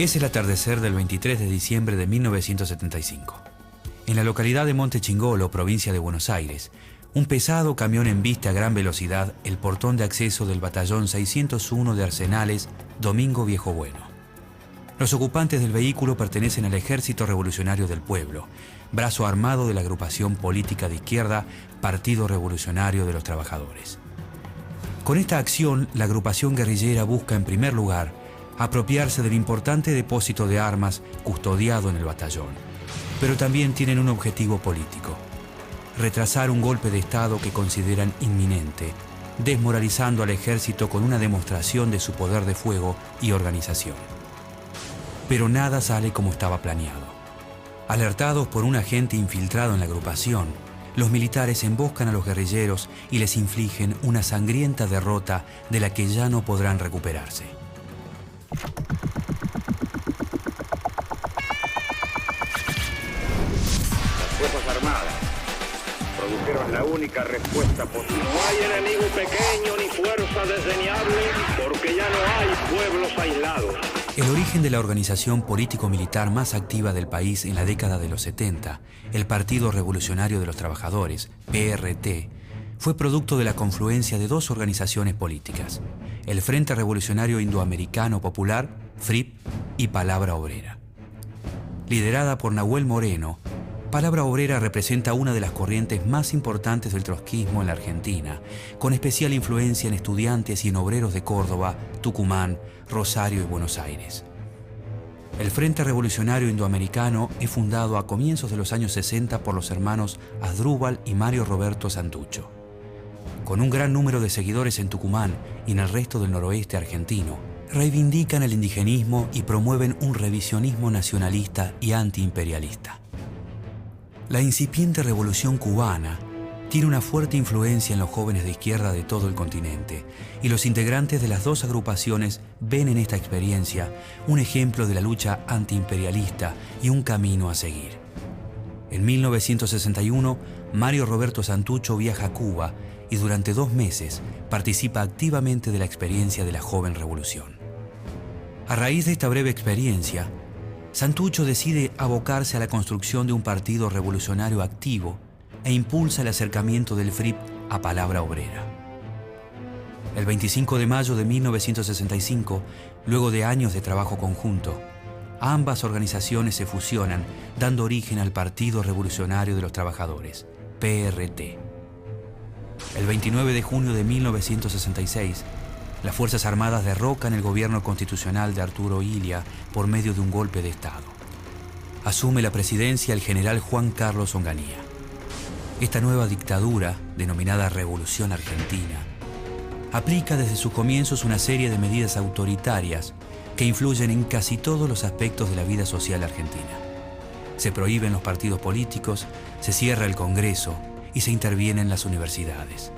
Es el atardecer del 23 de diciembre de 1975. En la localidad de Monte Chingolo, provincia de Buenos Aires, un pesado camión embiste a gran velocidad el portón de acceso del batallón 601 de Arsenales, Domingo Viejo Bueno. Los ocupantes del vehículo pertenecen al Ejército Revolucionario del Pueblo, brazo armado de la agrupación política de izquierda Partido Revolucionario de los Trabajadores. Con esta acción, la agrupación guerrillera busca, en primer lugar, apropiarse del importante depósito de armas custodiado en el batallón. Pero también tienen un objetivo político: retrasar un golpe de Estado que consideran inminente, desmoralizando al ejército con una demostración de su poder de fuego y organización. Pero nada sale como estaba planeado. Alertados por un agente infiltrado en la agrupación, los militares emboscan a los guerrilleros y les infligen una sangrienta derrota de la que ya no podrán recuperarse. Las Fuerzas Armadas produjeron la única respuesta posible. No hay enemigo pequeño ni fuerza desdeñable, porque ya no hay pueblos aislados. El origen de la organización político-militar más activa del país en la década de los 70, el Partido Revolucionario de los Trabajadores, PRT, fue producto de la confluencia de dos organizaciones políticas: el Frente Revolucionario Indoamericano Popular, FRIP, y Palabra Obrera. Liderada por Nahuel Moreno, Palabra Obrera representa una de las corrientes más importantes del trotskismo en la Argentina, con especial influencia en estudiantes y en obreros de Córdoba, Tucumán, Rosario y Buenos Aires. El Frente Revolucionario Indoamericano es fundado a comienzos de los años 60 por los hermanos Asdrúbal y Mario Roberto Santucho. Con un gran número de seguidores en Tucumán y en el resto del noroeste argentino, reivindican el indigenismo y promueven un revisionismo nacionalista y antiimperialista. La incipiente revolución cubana tiene una fuerte influencia en los jóvenes de izquierda de todo el continente, y los integrantes de las dos agrupaciones ven en esta experiencia un ejemplo de la lucha antiimperialista y un camino a seguir. En 1961, Mario Roberto Santucho viaja a Cuba y durante 2 meses participa activamente de la experiencia de la joven revolución. A raíz de esta breve experiencia, Santucho decide abocarse a la construcción de un partido revolucionario activo e impulsa el acercamiento del FRIP a Palabra Obrera. El 25 de mayo de 1965, luego de años de trabajo conjunto, ambas organizaciones se fusionan, dando origen al Partido Revolucionario de los Trabajadores, PRT. El 29 de junio de 1966, las Fuerzas Armadas derrocan el gobierno constitucional de Arturo Illia por medio de un golpe de Estado. Asume la presidencia el general Juan Carlos Onganía. Esta nueva dictadura, denominada Revolución Argentina, aplica desde sus comienzos una serie de medidas autoritarias que influyen en casi todos los aspectos de la vida social argentina. Se prohíben los partidos políticos, se cierra el Congreso y se interviene en las universidades.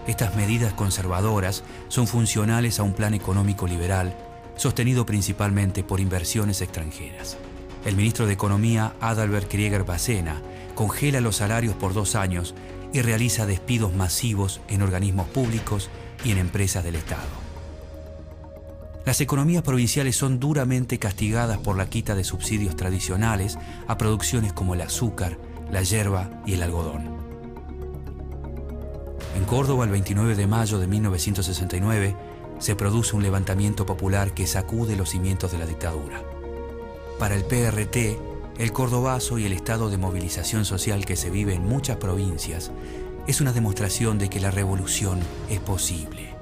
Estas medidas conservadoras son funcionales a un plan económico liberal, sostenido principalmente por inversiones extranjeras. El ministro de Economía, Adalbert Krieger Bacena, congela los salarios por 2 años y realiza despidos masivos en organismos públicos y en empresas del Estado. Las economías provinciales son duramente castigadas por la quita de subsidios tradicionales a producciones como el azúcar, la yerba y el algodón. En Córdoba, el 29 de mayo de 1969, se produce un levantamiento popular que sacude los cimientos de la dictadura. Para el PRT, el cordobazo y el estado de movilización social que se vive en muchas provincias es una demostración de que la revolución es posible.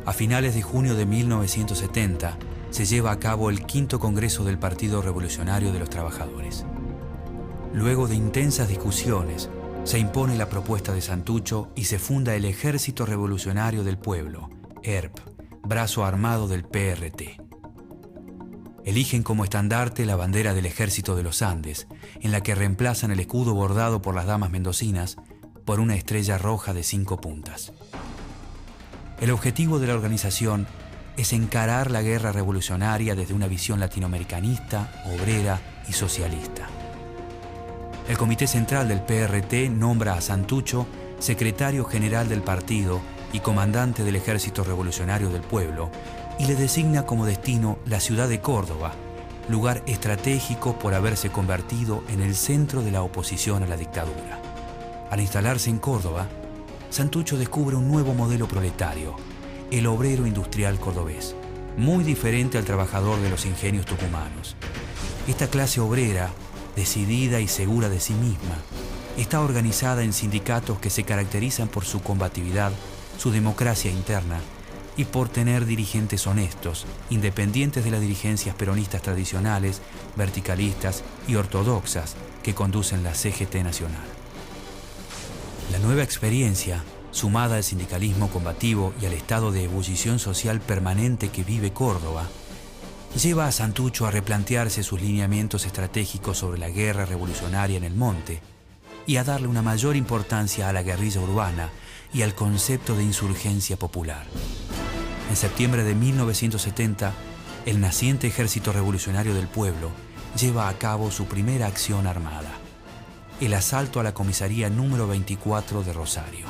A finales de junio de 1970 se lleva a cabo el 5º Congreso del Partido Revolucionario de los Trabajadores. Luego de intensas discusiones, se impone la propuesta de Santucho y se funda el Ejército Revolucionario del Pueblo, ERP, brazo armado del PRT. Eligen como estandarte la bandera del Ejército de los Andes, en la que reemplazan el escudo bordado por las damas mendocinas por una estrella roja de 5 puntas. El objetivo de la organización es encarar la guerra revolucionaria desde una visión latinoamericanista, obrera y socialista. El Comité Central del PRT nombra a Santucho secretario general del partido y comandante del Ejército Revolucionario del Pueblo, y le designa como destino la ciudad de Córdoba, lugar estratégico por haberse convertido en el centro de la oposición a la dictadura. Al instalarse en Córdoba, Santucho descubre un nuevo modelo proletario, el obrero industrial cordobés, muy diferente al trabajador de los ingenios tucumanos. Esta clase obrera, decidida y segura de sí misma, está organizada en sindicatos que se caracterizan por su combatividad, su democracia interna y por tener dirigentes honestos, independientes de las dirigencias peronistas tradicionales, verticalistas y ortodoxas que conducen la CGT nacional. La nueva experiencia, sumada al sindicalismo combativo y al estado de ebullición social permanente que vive Córdoba, lleva a Santucho a replantearse sus lineamientos estratégicos sobre la guerra revolucionaria en el monte y a darle una mayor importancia a la guerrilla urbana y al concepto de insurgencia popular. En septiembre de 1970, el naciente Ejército Revolucionario del Pueblo lleva a cabo su primera acción armada, el asalto a la comisaría número 24 de Rosario.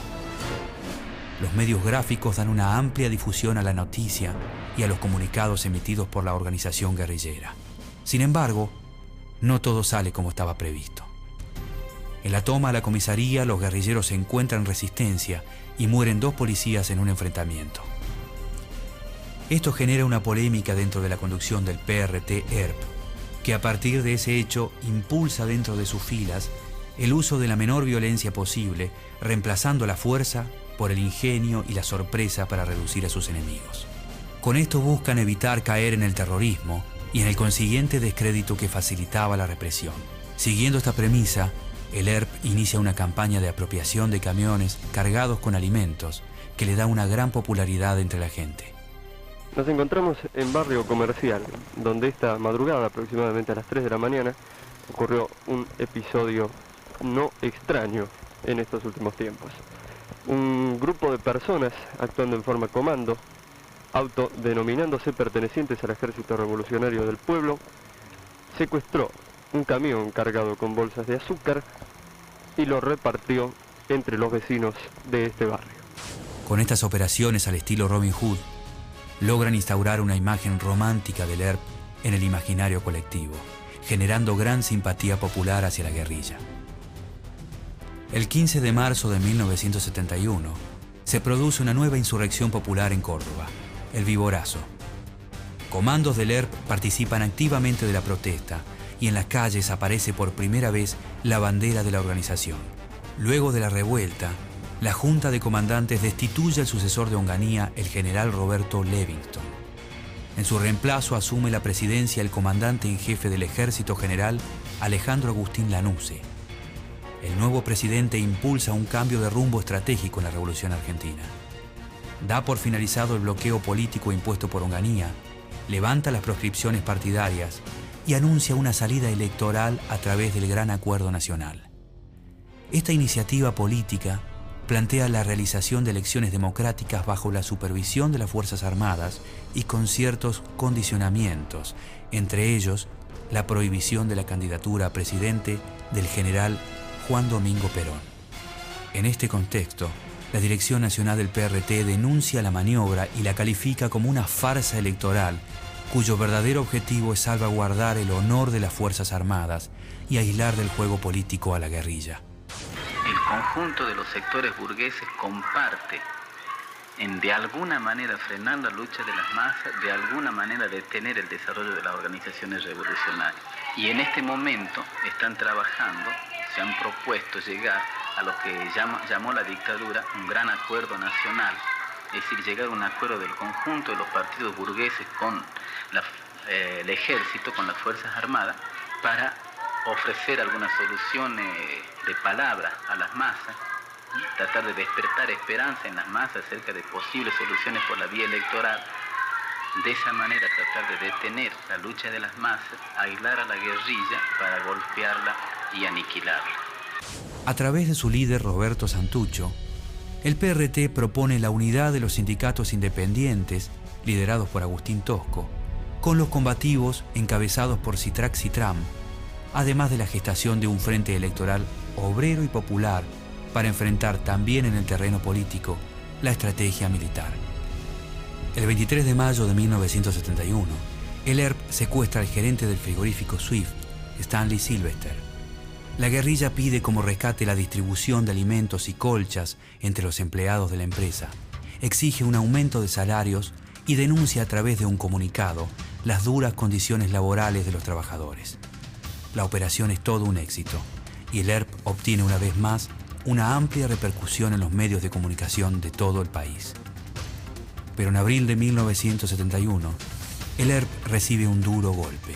Los medios gráficos dan una amplia difusión a la noticia y a los comunicados emitidos por la organización guerrillera. Sin embargo, no todo sale como estaba previsto. En la toma a la comisaría, los guerrilleros encuentran resistencia y mueren 2 policías en un enfrentamiento. Esto genera una polémica dentro de la conducción del PRT-ERP, que a partir de ese hecho impulsa dentro de sus filas el uso de la menor violencia posible, reemplazando la fuerza por el ingenio y la sorpresa para reducir a sus enemigos. Con esto buscan evitar caer en el terrorismo y en el consiguiente descrédito que facilitaba la represión. Siguiendo esta premisa, el ERP inicia una campaña de apropiación de camiones cargados con alimentos que le da una gran popularidad entre la gente. Nos encontramos en Barrio Comercial, donde esta madrugada, aproximadamente a las 3 de la mañana, ocurrió un episodio no extraño en estos últimos tiempos. Un grupo de personas actuando en forma comando, autodenominándose pertenecientes al Ejército Revolucionario del Pueblo, secuestró un camión cargado con bolsas de azúcar y lo repartió entre los vecinos de este barrio. Con estas operaciones al estilo Robin Hood, logran instaurar una imagen romántica del ERP en el imaginario colectivo, generando gran simpatía popular hacia la guerrilla. El 15 de marzo de 1971 se produce una nueva insurrección popular en Córdoba, el Viborazo. Comandos del ERP participan activamente de la protesta y en las calles aparece por primera vez la bandera de la organización. Luego de la revuelta, la Junta de Comandantes destituye al sucesor de Onganía, el general Roberto Livingston. En su reemplazo asume la presidencia el comandante en jefe del Ejército General, Alejandro Agustín Lanusse. El nuevo presidente impulsa un cambio de rumbo estratégico en la Revolución Argentina. Da por finalizado el bloqueo político impuesto por Onganía, levanta las proscripciones partidarias y anuncia una salida electoral a través del Gran Acuerdo Nacional. Esta iniciativa política plantea la realización de elecciones democráticas bajo la supervisión de las Fuerzas Armadas y con ciertos condicionamientos, entre ellos la prohibición de la candidatura a presidente del general Juan Domingo Perón. En este contexto, la Dirección Nacional del PRT denuncia la maniobra y la califica como una farsa electoral cuyo verdadero objetivo es salvaguardar el honor de las Fuerzas Armadas y aislar del juego político a la guerrilla. El conjunto de los sectores burgueses comparte en de alguna manera frenar la lucha de las masas, de alguna manera detener el desarrollo de las organizaciones revolucionarias. Y en este momento están trabajando, se han propuesto llegar a lo que llamó la dictadura un gran acuerdo nacional, es decir, llegar a un acuerdo del conjunto de los partidos burgueses con el ejército, con las Fuerzas Armadas, para ofrecer algunas soluciones de palabra a las masas, tratar de despertar esperanza en las masas acerca de posibles soluciones por la vía electoral. De esa manera tratar de detener la lucha de las masas, aislar a la guerrilla para golpearla y aniquilarla. A través de su líder Roberto Santucho, el PRT propone la unidad de los sindicatos independientes, liderados por Agustín Tosco, con los combativos encabezados por Citrac-Citram, además de la gestación de un frente electoral obrero y popular para enfrentar también en el terreno político la estrategia militar. El 23 de mayo de 1971, El ERP secuestra al gerente del frigorífico Swift, Stanley Sylvester. La guerrilla pide como rescate la distribución de alimentos y colchas entre los empleados de la empresa, exige un aumento de salarios y denuncia a través de un comunicado las duras condiciones laborales de los trabajadores. La operación es todo un éxito y el ERP obtiene una vez más una amplia repercusión en los medios de comunicación de todo el país. Pero en abril de 1971, el ERP recibe un duro golpe.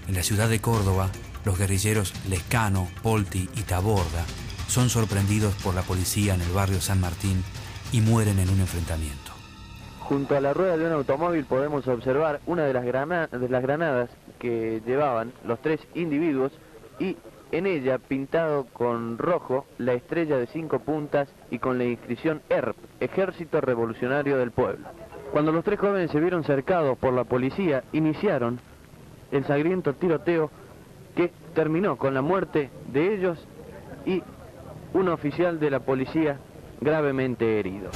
En la ciudad de Córdoba, los guerrilleros Lescano, Polti y Taborda son sorprendidos por la policía en el barrio San Martín y mueren en un enfrentamiento. Junto a la rueda de un automóvil podemos observar una de las granadas que llevaban los 3 individuos y en ella, pintado con rojo, la estrella de 5 puntas y con la inscripción ERP, Ejército Revolucionario del Pueblo. Cuando los 3 jóvenes se vieron cercados por la policía, iniciaron el sangriento tiroteo que terminó con la muerte de ellos y un oficial de la policía gravemente herido.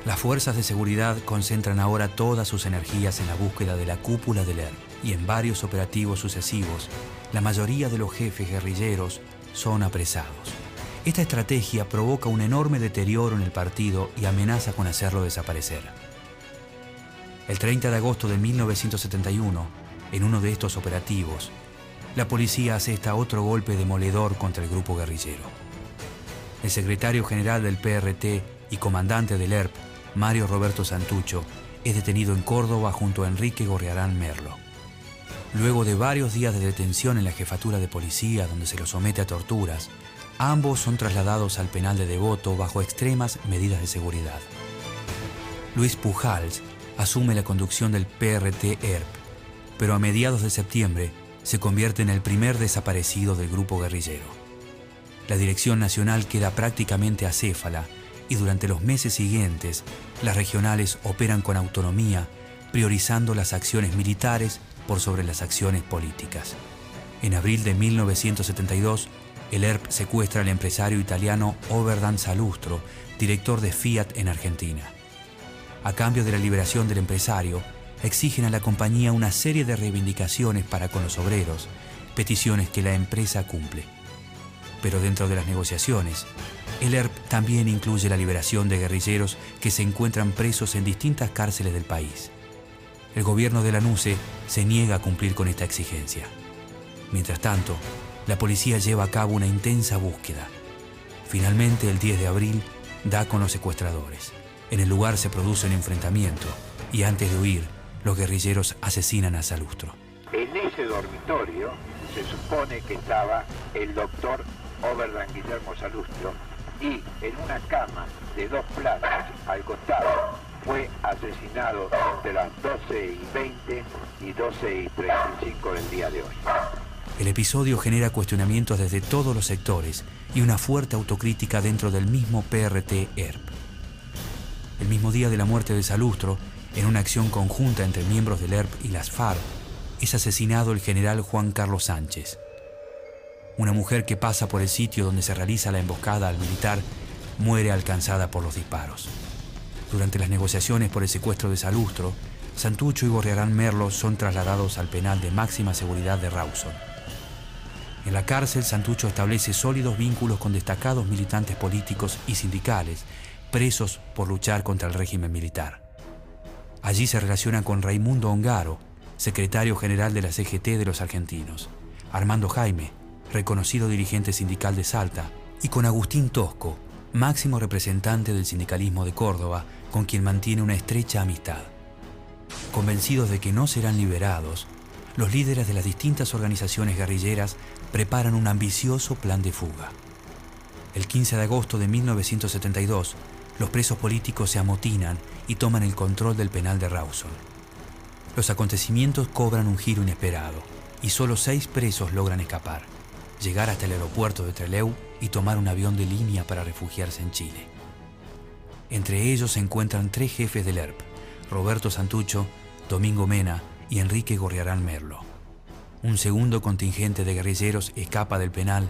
Las fuerzas de seguridad concentran ahora todas sus energías en la búsqueda de la cúpula del ERP y en varios operativos sucesivos, la mayoría de los jefes guerrilleros son apresados. Esta estrategia provoca un enorme deterioro en el partido y amenaza con hacerlo desaparecer. El 30 de agosto de 1971, en uno de estos operativos, la policía asesta otro golpe demoledor contra el grupo guerrillero. El secretario general del PRT y comandante del ERP, Mario Roberto Santucho, es detenido en Córdoba junto a Enrique Gorriarán Merlo. Luego de varios días de detención en la jefatura de policía, donde se los somete a torturas, ambos son trasladados al penal de Devoto bajo extremas medidas de seguridad. Luis Pujals asume la conducción del PRT-ERP, pero a mediados de septiembre se convierte en el primer desaparecido del grupo guerrillero. La dirección nacional queda prácticamente acéfala y durante los meses siguientes las regionales operan con autonomía, priorizando las acciones militares por sobre las acciones políticas. En abril de 1972, el ERP secuestra al empresario italiano Oberdan Salustro, director de Fiat en Argentina. A cambio de la liberación del empresario, exigen a la compañía una serie de reivindicaciones para con los obreros, peticiones que la empresa cumple. Pero dentro de las negociaciones, el ERP también incluye la liberación de guerrilleros que se encuentran presos en distintas cárceles del país. El gobierno de Lanusse se niega a cumplir con esta exigencia. Mientras tanto, la policía lleva a cabo una intensa búsqueda. Finalmente, el 10 de abril, da con los secuestradores. En el lugar se produce un enfrentamiento y antes de huir, los guerrilleros asesinan a Salustro. En ese dormitorio se supone que estaba el doctor Oberdan Guillermo Salustro y en una cama de 2 plantas al costado fue asesinado entre las 12:20 y 12:35 del día de hoy. El episodio genera cuestionamientos desde todos los sectores y una fuerte autocrítica dentro del mismo PRT-ERP. El mismo día de la muerte de Salustro, en una acción conjunta entre miembros del ERP y las FARC, es asesinado el general Juan Carlos Sánchez. Una mujer que pasa por el sitio donde se realiza la emboscada al militar muere alcanzada por los disparos. Durante las negociaciones por el secuestro de Salustro, Santucho y Gorriarán Merlo son trasladados al penal de máxima seguridad de Rawson. En la cárcel, Santucho establece sólidos vínculos con destacados militantes políticos y sindicales, presos por luchar contra el régimen militar. Allí se relaciona con Raimundo Ongaro, secretario general de la CGT de los argentinos, Armando Jaime, reconocido dirigente sindical de Salta, y con Agustín Tosco, máximo representante del sindicalismo de Córdoba, con quien mantiene una estrecha amistad. Convencidos de que no serán liberados, los líderes de las distintas organizaciones guerrilleras preparan un ambicioso plan de fuga. El 15 de agosto de 1972, los presos políticos se amotinan y toman el control del penal de Rawson. Los acontecimientos cobran un giro inesperado y solo 6 presos logran escapar, llegar hasta el aeropuerto de Trelew y tomar un avión de línea para refugiarse en Chile. Entre ellos se encuentran 3 jefes del ERP, Roberto Santucho, Domingo Mena y Enrique Gorriarán Merlo. Un segundo contingente de guerrilleros escapa del penal,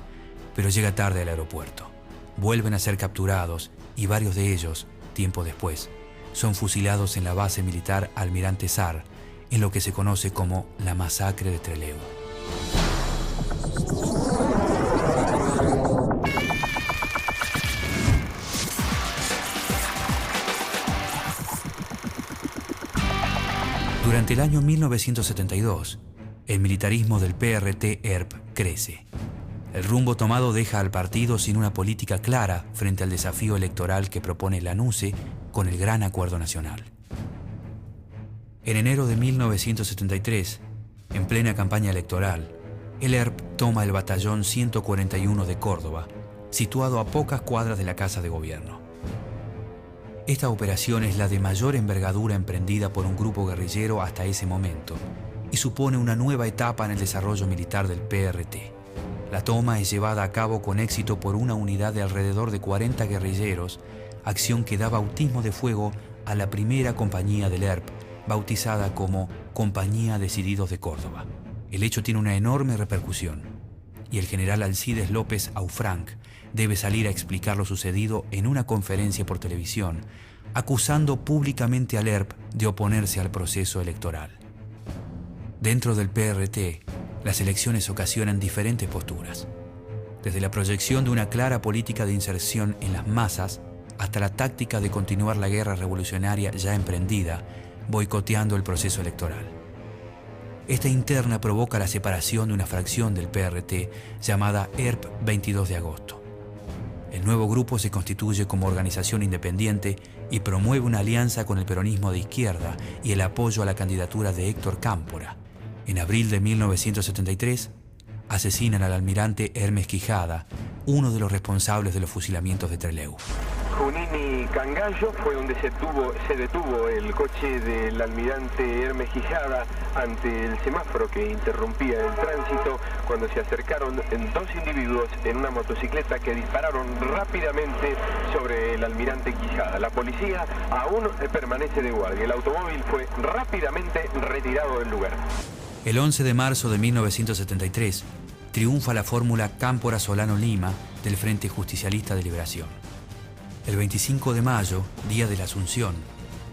pero llega tarde al aeropuerto. Vuelven a ser capturados y varios de ellos, tiempo después, son fusilados en la base militar Almirante Sar, en lo que se conoce como la masacre de Trelew. Durante el año 1972, el militarismo del PRT-ERP crece. El rumbo tomado deja al partido sin una política clara frente al desafío electoral que propone la NUCE con el Gran Acuerdo Nacional. En enero de 1973, en plena campaña electoral, el ERP toma el batallón 141 de Córdoba, situado a pocas cuadras de la Casa de Gobierno. Esta operación es la de mayor envergadura emprendida por un grupo guerrillero hasta ese momento y supone una nueva etapa en el desarrollo militar del PRT. La toma es llevada a cabo con éxito por una unidad de alrededor de 40 guerrilleros, acción que da bautismo de fuego a la primera compañía del ERP, bautizada como Compañía Decididos de Córdoba. El hecho tiene una enorme repercusión y el general Alcides López Aufranc debe salir a explicar lo sucedido en una conferencia por televisión, acusando públicamente al ERP de oponerse al proceso electoral. Dentro del PRT, las elecciones ocasionan diferentes posturas, desde la proyección de una clara política de inserción en las masas hasta la táctica de continuar la guerra revolucionaria ya emprendida, boicoteando el proceso electoral. Esta interna provoca la separación de una fracción del PRT llamada ERP 22 de agosto. El nuevo grupo se constituye como organización independiente y promueve una alianza con el peronismo de izquierda y el apoyo a la candidatura de Héctor Cámpora. En abril de 1973, asesinan al almirante Hermes Quijada, uno de los responsables de los fusilamientos de Trelew. Junín y Cangallo fue donde se detuvo el coche del almirante Hermes Quijada ante el semáforo que interrumpía el tránsito cuando se acercaron dos individuos en una motocicleta que dispararon rápidamente sobre el almirante Quijada. La policía aún permanece de guardia. El automóvil fue rápidamente retirado del lugar. El 11 de marzo de 1973 triunfa la fórmula Cámpora-Solano-Lima del Frente Justicialista de Liberación. El 25 de mayo, día de la Asunción,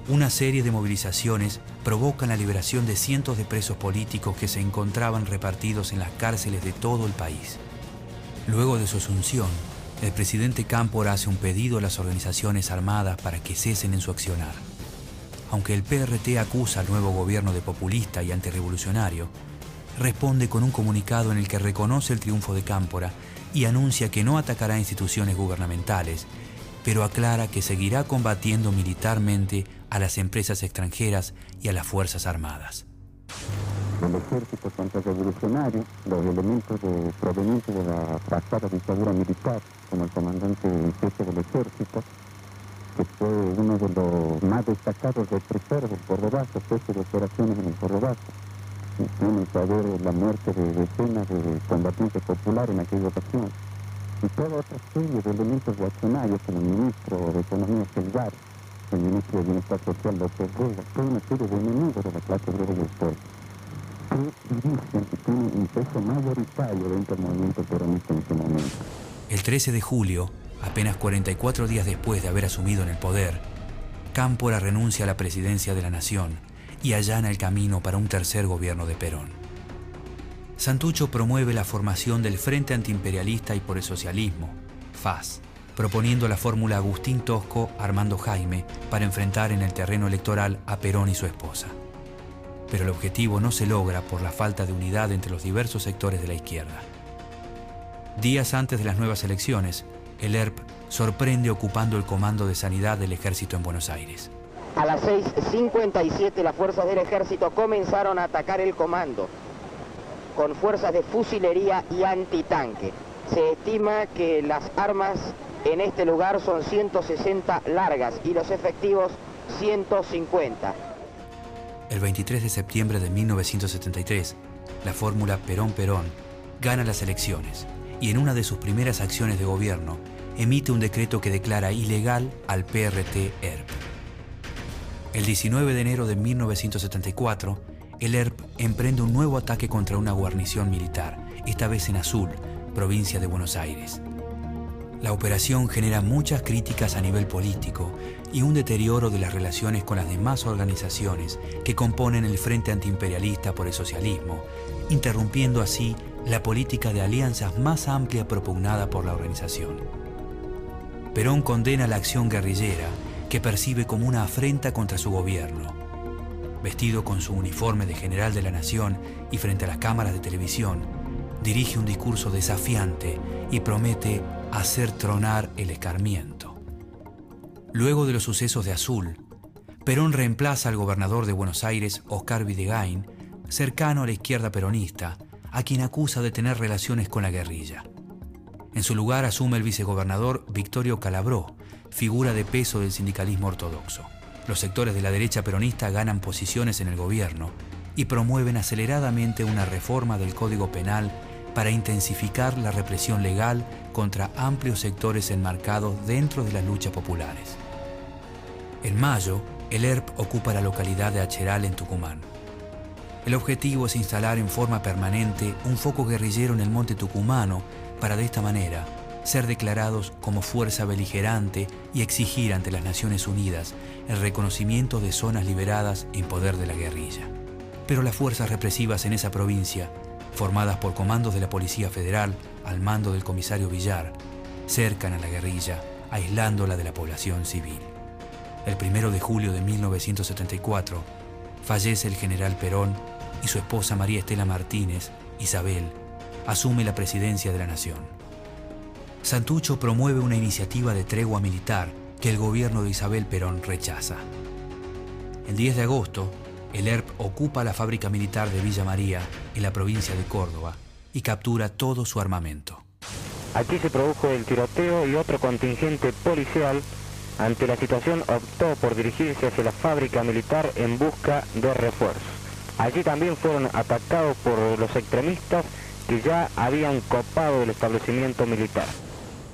una serie de movilizaciones provocan la liberación de cientos de presos políticos que se encontraban repartidos en las cárceles de todo el país. Luego de su asunción, el presidente Cámpora hace un pedido a las organizaciones armadas para que cesen en su accionar. Aunque el PRT acusa al nuevo gobierno de populista y antirrevolucionario, responde con un comunicado en el que reconoce el triunfo de Cámpora y anuncia que no atacará instituciones gubernamentales, pero aclara que seguirá combatiendo militarmente a las empresas extranjeras y a las Fuerzas Armadas. El ejército contrarrevolucionario, los elementos provenientes de la pasada dictadura militar, como el comandante en jefe del ejército, que fue uno de los más destacados represores del Cordobazo, jefe de operaciones en el Cordobazo. Tiene que haber la muerte de decenas de combatientes populares en aquella ocasión. Y toda otra serie de elementos reaccionarios, como el ministro de Economía Selvar, el ministro de Bienestar Social López Vega, toda una serie de enemigos de la clase obrera y del pueblo, que dirigen y tienen un peso mayoritario dentro del movimiento peronista en ese momento. El 13 de julio, apenas 44 días después de haber asumido en el poder, Cámpora renuncia a la presidencia de la Nación y allana el camino para un tercer gobierno de Perón. Santucho promueve la formación del Frente Antiimperialista y por el Socialismo, FAS, proponiendo la fórmula Agustín Tosco-Armando Jaime para enfrentar en el terreno electoral a Perón y su esposa. Pero el objetivo no se logra por la falta de unidad entre los diversos sectores de la izquierda. Días antes de las nuevas elecciones, el ERP sorprende ocupando el comando de sanidad del ejército en Buenos Aires. A las 6:57 las fuerzas del ejército comenzaron a atacar el comando con fuerzas de fusilería y antitanque. Se estima que las armas en este lugar son 160 largas y los efectivos 150. El 23 de septiembre de 1973, la fórmula Perón-Perón gana las elecciones y en una de sus primeras acciones de gobierno emite un decreto que declara ilegal al PRT-ERP. El 19 de enero de 1974, el ERP emprende un nuevo ataque contra una guarnición militar, esta vez en Azul, provincia de Buenos Aires. La operación genera muchas críticas a nivel político y un deterioro de las relaciones con las demás organizaciones que componen el Frente Antiimperialista por el Socialismo, interrumpiendo así la política de alianzas más amplia propugnada por la organización. Perón condena la acción guerrillera que percibe como una afrenta contra su gobierno. Vestido con su uniforme de general de la nación y frente a las cámaras de televisión, dirige un discurso desafiante y promete hacer tronar el escarmiento. Luego de los sucesos de Azul, Perón reemplaza al gobernador de Buenos Aires, Oscar Videgain, cercano a la izquierda peronista, a quien acusa de tener relaciones con la guerrilla. En su lugar asume el vicegobernador Victorio Calabró, figura de peso del sindicalismo ortodoxo. Los sectores de la derecha peronista ganan posiciones en el gobierno y promueven aceleradamente una reforma del Código Penal para intensificar la represión legal contra amplios sectores enmarcados dentro de las luchas populares. En mayo, el ERP ocupa la localidad de Acheral en Tucumán. El objetivo es instalar en forma permanente un foco guerrillero en el monte tucumano para de esta manera ser declarados como fuerza beligerante y exigir ante las Naciones Unidas el reconocimiento de zonas liberadas en poder de la guerrilla. Pero las fuerzas represivas en esa provincia, formadas por comandos de la Policía Federal al mando del comisario Villar, cercan a la guerrilla, aislándola de la población civil. El 1 de julio de 1974, fallece el general Perón y su esposa María Estela Martínez, Isabel, asume la presidencia de la nación. Santucho promueve una iniciativa de tregua militar que el gobierno de Isabel Perón rechaza. El 10 de agosto, el ERP ocupa la fábrica militar de Villa María, en la provincia de Córdoba, y captura todo su armamento. Aquí se produjo el tiroteo y otro contingente policial, ante la situación, optó por dirigirse hacia la fábrica militar en busca de refuerzos. Allí también fueron atacados por los extremistas que ya habían copado el establecimiento militar.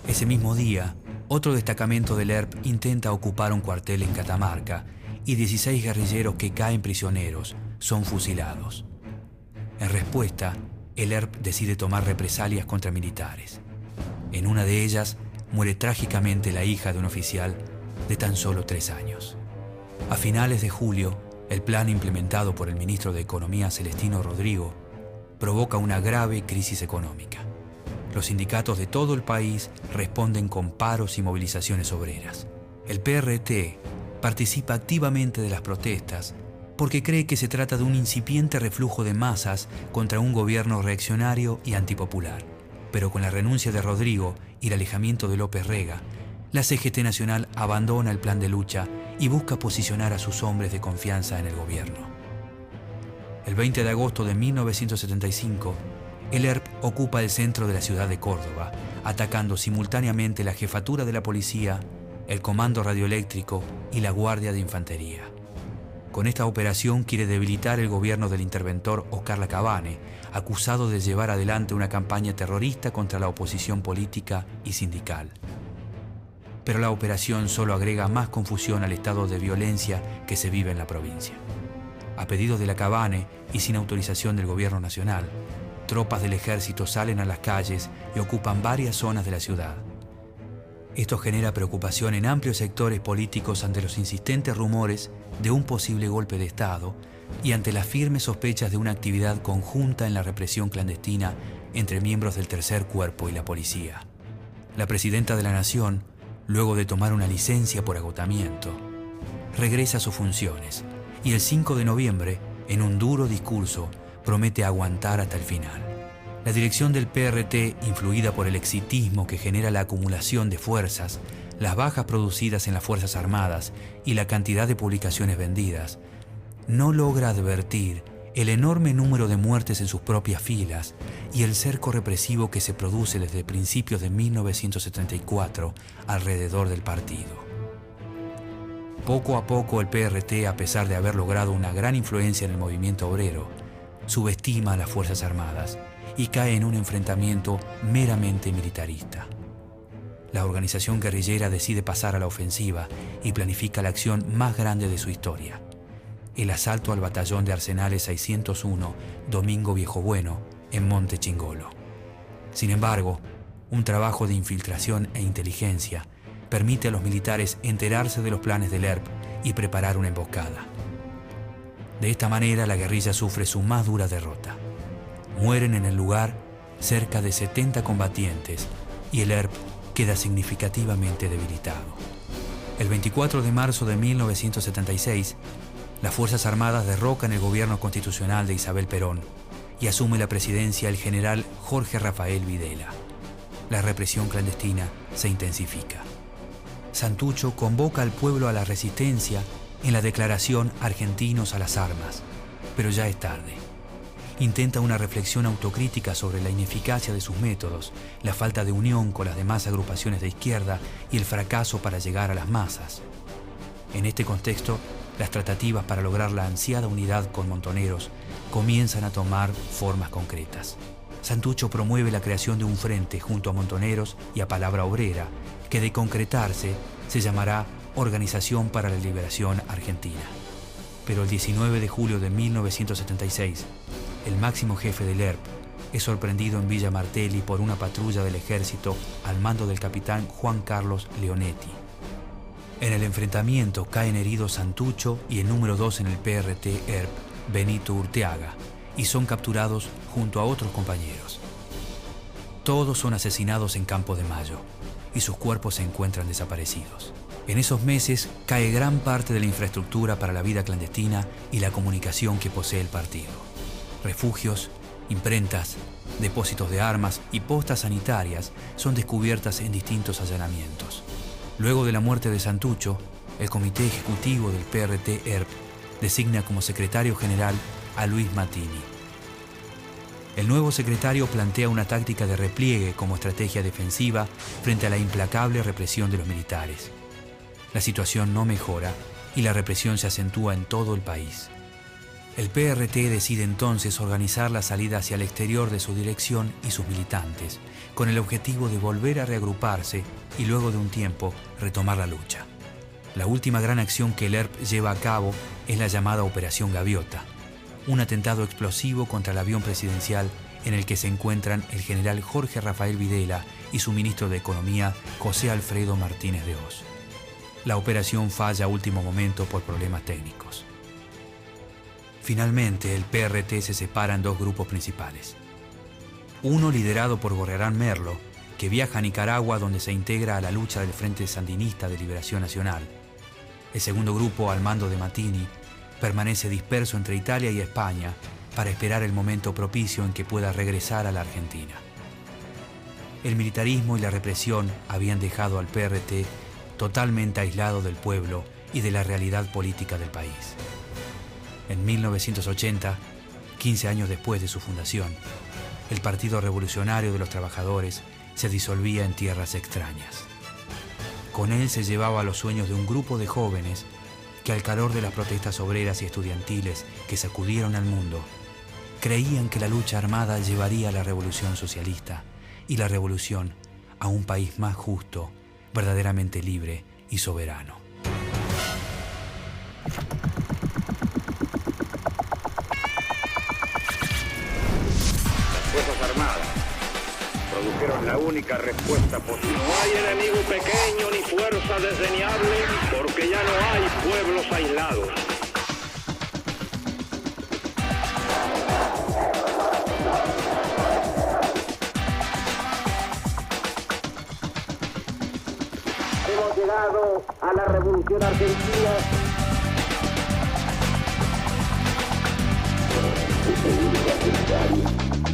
Ese mismo día, otro destacamento del ERP intenta ocupar un cuartel en Catamarca y 16 guerrilleros que caen prisioneros son fusilados. En respuesta, el ERP decide tomar represalias contra militares. En una de ellas, muere trágicamente la hija de un oficial de tan solo 3 años. A finales de julio, el plan implementado por el ministro de Economía Celestino Rodrigo provoca una grave crisis económica. Los sindicatos de todo el país responden con paros y movilizaciones obreras. El PRT participa activamente de las protestas porque cree que se trata de un incipiente reflujo de masas contra un gobierno reaccionario y antipopular. Pero con la renuncia de Rodrigo y el alejamiento de López Rega, la CGT Nacional abandona el plan de lucha y busca posicionar a sus hombres de confianza en el gobierno. El 20 de agosto de 1975, el ERP ocupa el centro de la ciudad de Córdoba, atacando simultáneamente la jefatura de la policía, el comando radioeléctrico y la guardia de infantería. Con esta operación quiere debilitar el gobierno del interventor Oscar Lacabane, acusado de llevar adelante una campaña terrorista contra la oposición política y sindical. Pero la operación solo agrega más confusión al estado de violencia que se vive en la provincia. A pedido de Lacabane y sin autorización del gobierno nacional, tropas del ejército salen a las calles y ocupan varias zonas de la ciudad. Esto genera preocupación en amplios sectores políticos ante los insistentes rumores de un posible golpe de Estado y ante las firmes sospechas de una actividad conjunta en la represión clandestina entre miembros del Tercer Cuerpo y la policía. La presidenta de la Nación, luego de tomar una licencia por agotamiento, regresa a sus funciones y el 5 de noviembre, en un duro discurso, promete aguantar hasta el final. La dirección del PRT, influida por el exitismo que genera la acumulación de fuerzas, las bajas producidas en las Fuerzas Armadas y la cantidad de publicaciones vendidas, no logra advertir el enorme número de muertes en sus propias filas y el cerco represivo que se produce desde principios de 1974 alrededor del partido. Poco a poco el PRT, a pesar de haber logrado una gran influencia en el movimiento obrero, subestima a las Fuerzas Armadas y cae en un enfrentamiento meramente militarista. La organización guerrillera decide pasar a la ofensiva y planifica la acción más grande de su historia: el asalto al batallón de Arsenales 601 Domingo Viejo Bueno en Monte Chingolo. Sin embargo, Un trabajo de infiltración e inteligencia permite a los militares enterarse de los planes del ERP y preparar una emboscada. De esta manera, la guerrilla sufre su más dura derrota. Mueren en el lugar cerca de 70 combatientes y el ERP queda significativamente debilitado. El 24 de marzo de 1976, las Fuerzas Armadas derrocan el gobierno constitucional de Isabel Perón y asume la presidencia el general Jorge Rafael Videla. La represión clandestina se intensifica. Santucho convoca al pueblo a la resistencia en la declaración Argentinos a las armas, pero ya es tarde. Intenta una reflexión autocrítica sobre la ineficacia de sus métodos, la falta de unión con las demás agrupaciones de izquierda y el fracaso para llegar a las masas. En este contexto, las tratativas para lograr la ansiada unidad con Montoneros comienzan a tomar formas concretas. Santucho promueve la creación de un frente junto a Montoneros y a Palabra Obrera, que de concretarse se llamará Organización para la Liberación Argentina. Pero el 19 de julio de 1976, el máximo jefe del ERP es sorprendido en Villa Martelli por una patrulla del ejército al mando del capitán Juan Carlos Leonetti. En el enfrentamiento caen heridos Santucho y el número 2 en el PRT ERP, Benito Urteaga, y son capturados junto a otros compañeros. Todos son asesinados en Campo de Mayo y sus cuerpos se encuentran desaparecidos. En esos meses cae gran parte de la infraestructura para la vida clandestina y la comunicación que posee el partido. Refugios, imprentas, depósitos de armas y postas sanitarias son descubiertas en distintos allanamientos. Luego de la muerte de Santucho, el Comité Ejecutivo del PRT ERP designa como secretario general a Luis Mattini. El nuevo secretario plantea una táctica de repliegue como estrategia defensiva frente a la implacable represión de los militares. La situación no mejora y la represión se acentúa en todo el país. El PRT decide entonces organizar la salida hacia el exterior de su dirección y sus militantes, con el objetivo de volver a reagruparse y luego de un tiempo retomar la lucha. La última gran acción que el ERP lleva a cabo es la llamada Operación Gaviota, un atentado explosivo contra el avión presidencial en el que se encuentran el general Jorge Rafael Videla y su ministro de Economía, José Alfredo Martínez de Hoz. La operación falla a último momento por problemas técnicos. Finalmente, el PRT se separa en dos grupos principales. Uno liderado por Gorriarán Merlo, que viaja a Nicaragua donde se integra a la lucha del Frente Sandinista de Liberación Nacional. El segundo grupo, al mando de Mattini, permanece disperso entre Italia y España para esperar el momento propicio en que pueda regresar a la Argentina. El militarismo y la represión habían dejado al PRT totalmente aislado del pueblo y de la realidad política del país. En 1980, 15 años después de su fundación, el Partido Revolucionario de los Trabajadores se disolvía en tierras extrañas. Con él se llevaba los sueños de un grupo de jóvenes que al calor de las protestas obreras y estudiantiles que sacudieron al mundo, creían que la lucha armada llevaría a la revolución socialista y la revolución a un país más justo, verdaderamente libre y soberano. Las Fuerzas Armadas produjeron la única respuesta posible. No hay enemigo pequeño ni fuerza desdeñable, porque ya no hay pueblos aislados. Hemos llegado a la Revolución Argentina. Es